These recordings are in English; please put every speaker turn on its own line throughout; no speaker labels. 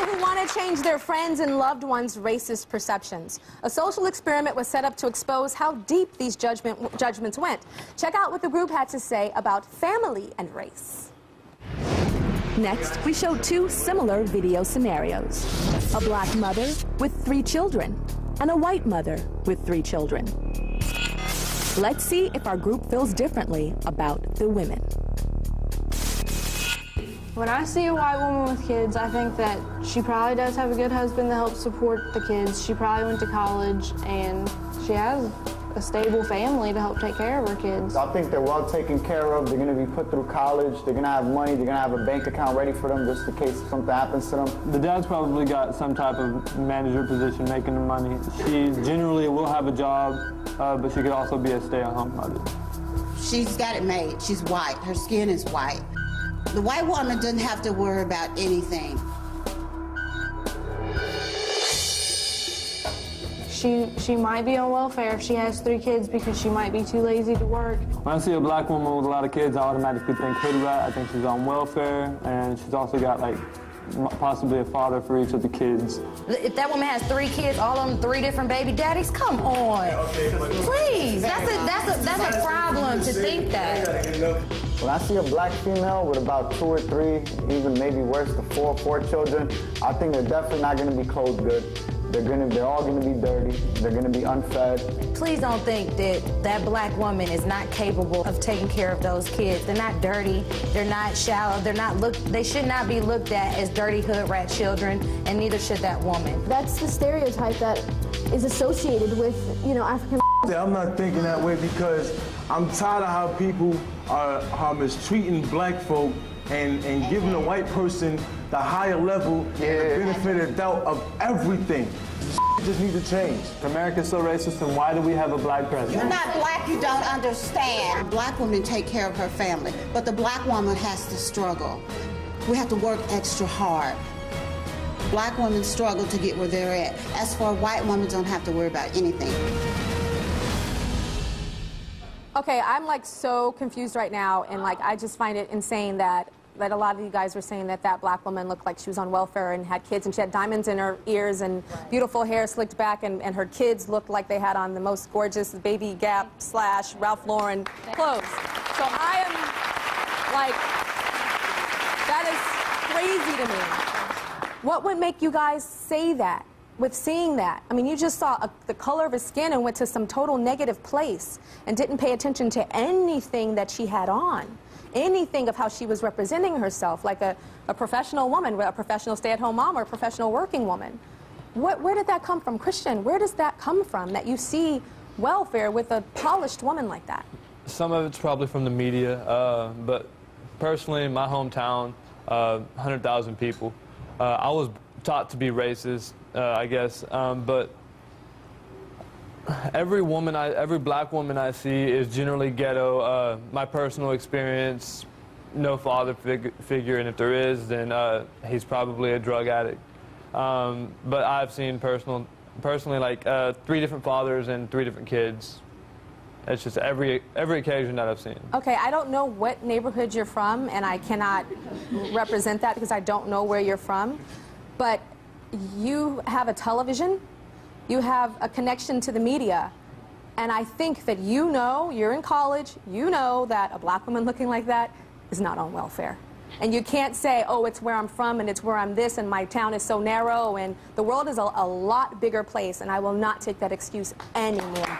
who want to change their friends' and loved ones' racist perceptions. A social experiment was set up to expose how deep these judgments went. Check out what the group had to say about family and race.
Next, we show two similar video scenarios. A black mother with 3 children and a white mother with 3 children. Let's see if our group feels differently about the women.
When I see a white woman with kids, I think that she probably does have a good husband that helps support the kids. She probably went to college, and she has a stable family to help take care of her kids.
I think they're well taken care of. They're going to be put through college. They're going to have money. They're going to have a bank account ready for them just in case something happens to them.
The dad's probably got some type of manager position making the money. She generally will have a job, but she could also be a stay-at-home mother.
She's got it made. She's white. Her skin is white. The white woman doesn't have to worry about anything.
She might be on welfare if she has 3 kids because she might be too lazy to work.
When I see a black woman with a lot of kids, I automatically think hood rat. I think she's on welfare, and she's also got, like, possibly a father for each of the kids.
If that woman has 3 kids, all of them 3 different baby daddies, come on. Please, that's a problem to think that.
When I see a black female with about 2 or 3, even maybe worse, to 4 children, I think they're definitely not going to be clothed good. They're all going to be dirty. They're going to be unfed.
Please don't think that that black woman is not capable of taking care of those kids. They're not dirty. They're not shallow. They should not be looked at as dirty hood rat children, and neither should that woman.
That's the stereotype that is associated with, you know, African.
I'm not thinking that way because I'm tired of how people are mistreating black folk and giving a white person the higher level and the benefit of doubt of everything. Just need to change.
America's so racist, and why do we have a black president?
You're not black, you don't understand. Black women take care of her family, but the black woman has to struggle. We have to work extra hard. Black women struggle to get where they're at. As for white women, don't have to worry about anything.
Okay, I'm like so confused right now, and like I just find it insane that a lot of you guys were saying that that black woman looked like she was on welfare and had kids, and she had diamonds in her ears and beautiful hair slicked back, and her kids looked like they had on the most gorgeous Baby Gap / Ralph Lauren clothes. So I am like, that is crazy to me. What would make you guys say that? With seeing that, I mean, you just saw the color of her skin and went to some total negative place and didn't pay attention to anything that she had on, anything of how she was representing herself, like a professional woman, a professional stay-at-home mom or a professional working woman. Where did that come from? Christian, where does that come from, that you see welfare with a polished woman like that?
Some of it's probably from the media, but personally, in my hometown, 100,000 people, I was taught to be racist. I guess, but every black woman I see is generally ghetto. My personal experience, no father figure, and if there is, then he's probably a drug addict. But I've seen personally like 3 different fathers and 3 different kids. It's just every occasion that I've seen. Okay,
I don't know what neighborhood you're from, and I cannot represent that because I don't know where you're from, but you have a television, you have a connection to the media, and I think that you know, you're in college, you know that a black woman looking like that is not on welfare. And you can't say, oh, it's where I'm from and it's where I'm this and my town is so narrow, and the world is a lot bigger place, and I will not take that excuse anymore.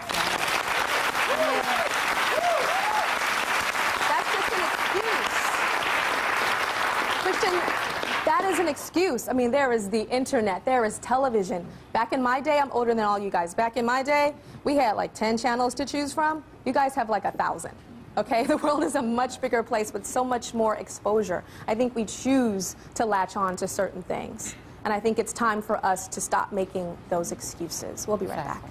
That's just an excuse. Christian, that is an excuse. I mean, there is the internet, there is television. Back in my day, I'm older than all you guys. Back in my day, we had like 10 channels to choose from. You guys have like 1,000. Okay, the world is a much bigger place with so much more exposure. I think we choose to latch on to certain things. And I think it's time for us to stop making those excuses. We'll be right back.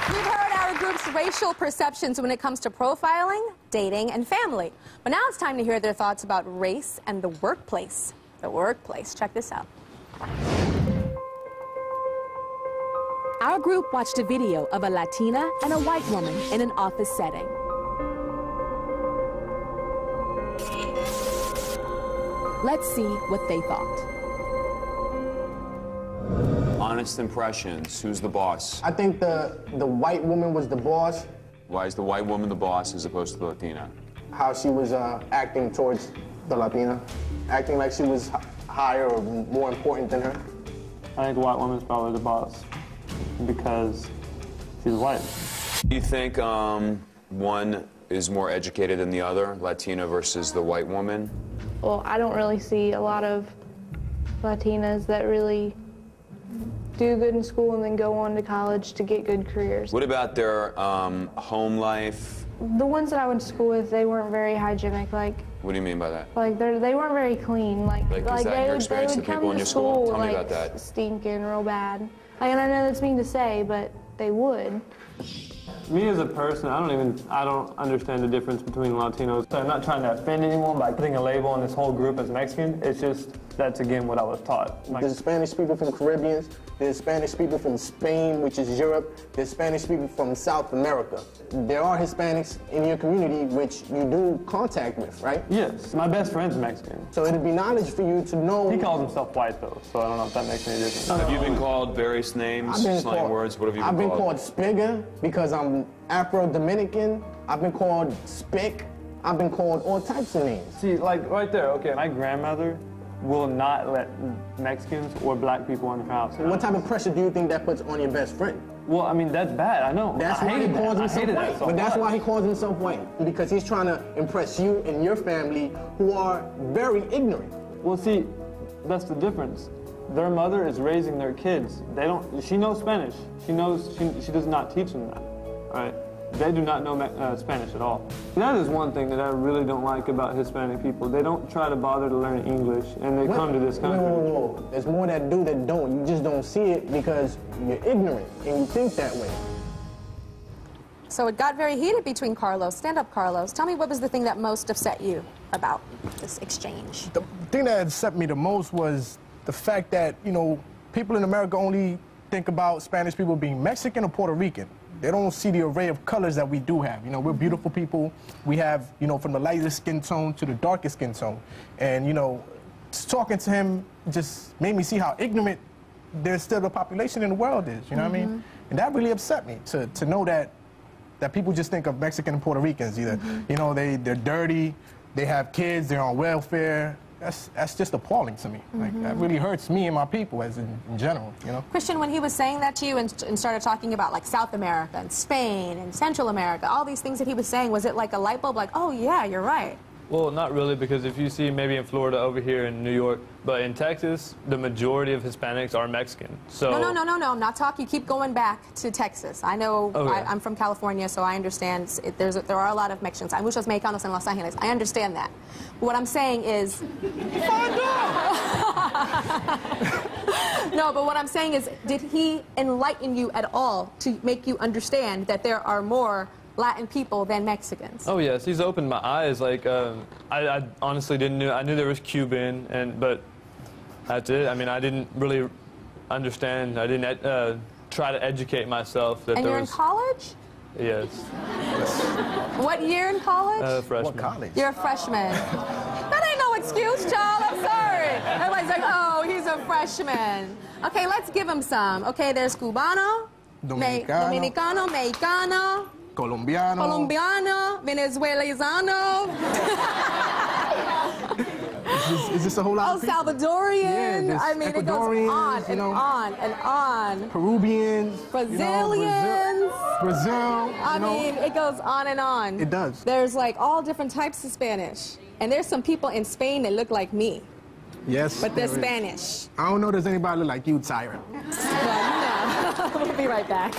We've heard our group's racial perceptions when it comes to profiling, dating, and family. But now it's time to hear their thoughts about race and the workplace. The workplace. Check this out.
Our group watched a video of a Latina and a white woman in an office setting. Let's see what they thought.
Honest impressions. Who's the boss?
I think the white woman was the boss.
Why is the white woman the boss as opposed to the Latina?
How she was acting towards the Latina, acting like she was higher or more important than her.
I think the white woman's probably the boss because she's white.
Do you think one is more educated than the other, Latina versus the white woman?
Well, I don't really see a lot of Latinas that really do good in school and then go on to college to get good careers.
What about their home life?
The ones that I went to school with, they weren't very hygienic. Like,
What do you mean by that?
Like they weren't very clean. Like
is that your experience with people in your school? Tell me about that.
Stinking real bad. Like, and I know that's mean to say, but they would.
Me as a person, I don't understand the difference between Latinos. So I'm not trying to offend anyone by putting a label on this whole group as Mexican. It's just, that's again what I was taught.
There's Spanish people from the Caribbean, there's Spanish people from Spain, which is Europe, there's Spanish people from South America. There are Hispanics in your community which you do contact with, right?
Yes, my best friend's Mexican.
So it'd be knowledge for you to know.
He calls himself white though, so I don't know if that makes any difference.
Have you been called various names, slang words? What have you been called?
I've been called Spigger because I'm Afro-Dominican. I've been called Spick. I've been called all types of names.
See, like right there, okay, my grandmother will not let Mexicans or black people in her house.
What type of pressure do you think that puts on your best friend?
Well, I mean, that's bad, I know.
That's why he calls himself white. But that's why he calls himself white, because he's trying to impress you and your family who are very ignorant.
Well, see, that's the difference. Their mother is raising their kids. She knows Spanish. She does not teach them that, all right? They do not know Spanish at all. That is one thing that I really don't like about Hispanic people. They don't try to bother to learn English, and they come to this country.
Whoa. There's more that do that don't. You just don't see it because you're ignorant and you think that way.
So it got very heated between Carlos. Stand up, Carlos. Tell me, what was the thing that most upset you about this exchange?
The thing that upset me the most was the fact that, you know, people in America only think about Spanish people being Mexican or Puerto Rican. They don't see the array of colors that we do have. You know, we're beautiful people. We have, you know, from the lightest skin tone to the darkest skin tone. And, you know, talking to him just made me see how ignorant there's still a population in the world is, you know what I mean? And that really upset me, to know that people just think of Mexican and Puerto Ricans either. You know, they're dirty, they have kids, they're on welfare. That's just appalling to me. Like, that really hurts me and my people as in general, you know?
Christian, when he was saying that to you and started talking about like South America and Spain and Central America, all these things that he was saying, was it like a light bulb, like, oh yeah, you're right?
Well, not really, because if you see maybe in Florida over here in New York, but in Texas, the majority of Hispanics are Mexican. So
No, I'm not talking. Keep going back to Texas. I know, I'm from California, so I understand there are a lot of Mexicans. Hay muchos mexicanos en Los Angeles. I understand that. But what I'm saying is... Find out! No, but what I'm saying is, did he enlighten you at all to make you understand that there are more Latin people than Mexicans?
Oh yes, he's opened my eyes. Like I honestly didn't know. I knew there was Cuban, but that's it. I mean, I didn't really understand. I didn't try to educate myself that
and
there
you're
was.
In college?
Yes.
What year in college?
Freshman.
What college?
You're a freshman. That ain't no excuse, child. I'm sorry. Everybody's like, oh, he's a freshman. Okay, let's give him some. Okay, there's Cubano, Dominicano, Mexicano, Colombiano, Venezuelano.
Is this a whole lot of people?
Salvadorian.
Yeah,
I mean, it goes on and on and on.
Peruvians.
Brazilians.
Brazil.
I mean, it goes on and on.
It does.
There's like all different types of Spanish. And there's some people in Spain that look like me.
Yes.
But they're Spanish.
I don't know if there's anybody look like you, Tyra.
Well, you know. We'll be right back.